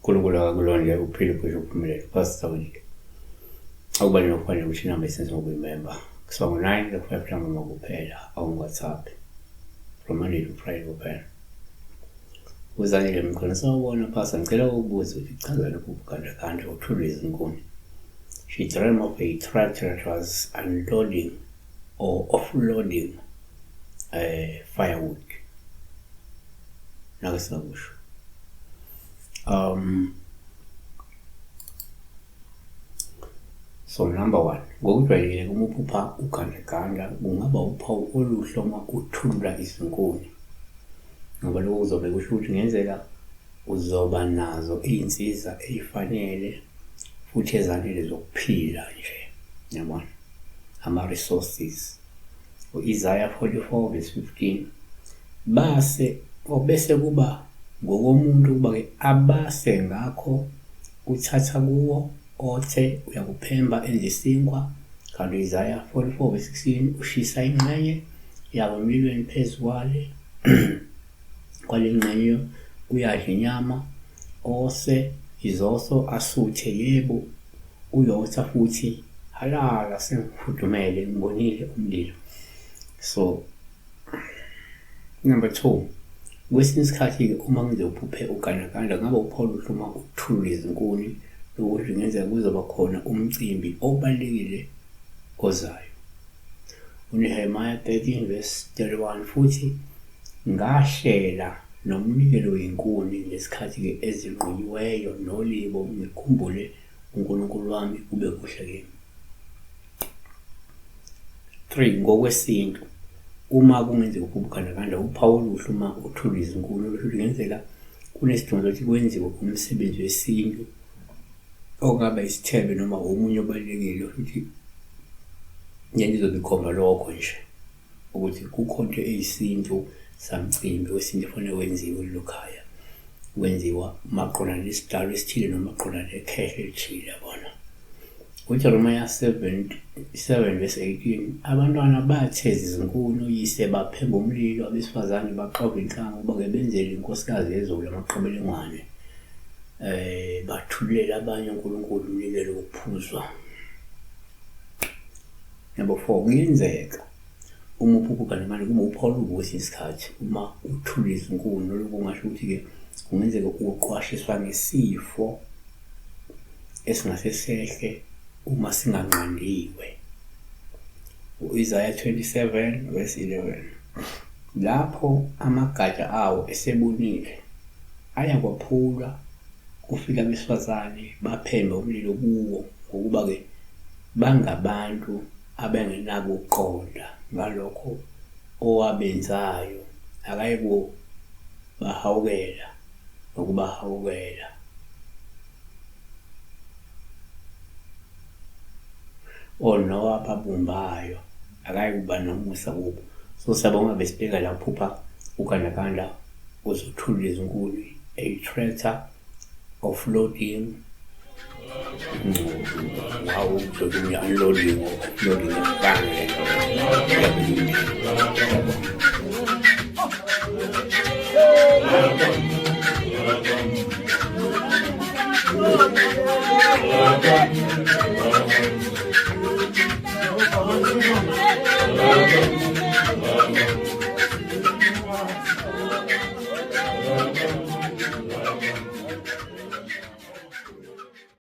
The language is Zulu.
uNkulunkulu akakulonde uphile kusho uphumelele. Pastor Wiki. Akubalulekile ukufanele ukuthi inamba esenze ngokuyimemba. Kusuka ngo-9 ku-5 ntambama kuphela WhatsApp. From Monday to Friday kuphela. Uzanele mkhona sawubona Pastor, ngicela ukubuza ukuthi ichaza lokhu ugandaganda uthule izinkuni. She dreamt of a tractor that was unloading or offloading firewood. Nakasakusho. So number 1, ngokujwayelekile uma uphupha ugandaganda kungaba uphawu oluhloma uthula izinkuni. Ngoba lokho kuzobe kusho ukuthi ngenzeka uzoba nazo iy'nsiza ey'fanele futhi ezanele zokuphila nje, yabona, ama-resources. U-Isaiah 44:15 bese kuba ngokomuntu kuba-ke abase ngakho uthatha kuwo othe uyakuphemba ezisinkwa. Kanti u-Isaiah 44:16 ushisa ingxenye yabo emlilweni phezu kwale ngxenye uyadla inyama ose izoso asuthe, yebo uyotha futhi halala sengifudumele ngibonile umlilo. So number 2, kwesinye isikhathi-ke uma ngizophuphe ugandaganda ngaba uphawu luhluma ukuthula izinkuni ukuthi ngenzeka kuzoba khona umcimbi obalulekile ozayo. uNehemiah 13:31 futhi ngahlela nomnikelo wenkuni ngesikhathi-ke ezinqunyiweyo nolibo ngikhumbule uNkulunkulu wami kube kuhle kimi. 3, ngokwesintu uma kungenzeka ugandaganda uphawu oluhluma uthula izinkuni ukuthi ngenzeka kunesidingo sokuthi kwenziwe umsebenzi wesintu okungaba isithebe noma omunye obalulekile futhi yena izobe ikhomba lokho nje ukuthi kukhonto eyisintu samcimbi wesintu kufanele wenziwe lokhaya, wenziwa maqondana nesidalo esithile noma maqondana nekhehle elithile, yabona. uJeremiah 7:18 abantwana batheza izinkuni uyise baphemba umlilo, abesifazane baqova inhlangu bake benzele inkosikazi yezulu amaqebelengwane bathulela abanye uNkulunkulu umnikelo wokuphuzwa. Number 4, kuyenzeka uma uphupha ugandaganda kuba uphawu olukuhle isikhathi uma uthula izinkuni. Lokhu kungasho ukuthi-ke kungenzeka uqwashiswa ngesifo esingase sehle uma singanqandiwe. u-Isaiah 27:11 lapho amagatsha awo esebunile ayakwaphula kufika abesifazane baphembe umlilo kuwo ngokuba-ke bangabantu abangenako ukuqonda ngalokho owabenzayo, akayikubahawukela nokubahawukela. Nowababumbayo akayikuba nomusa kubo. So siyabonga besibheka la uphupha ugandaganda uzothula izinkuni, a tractor offloading. Wow, uzobe unloading bang.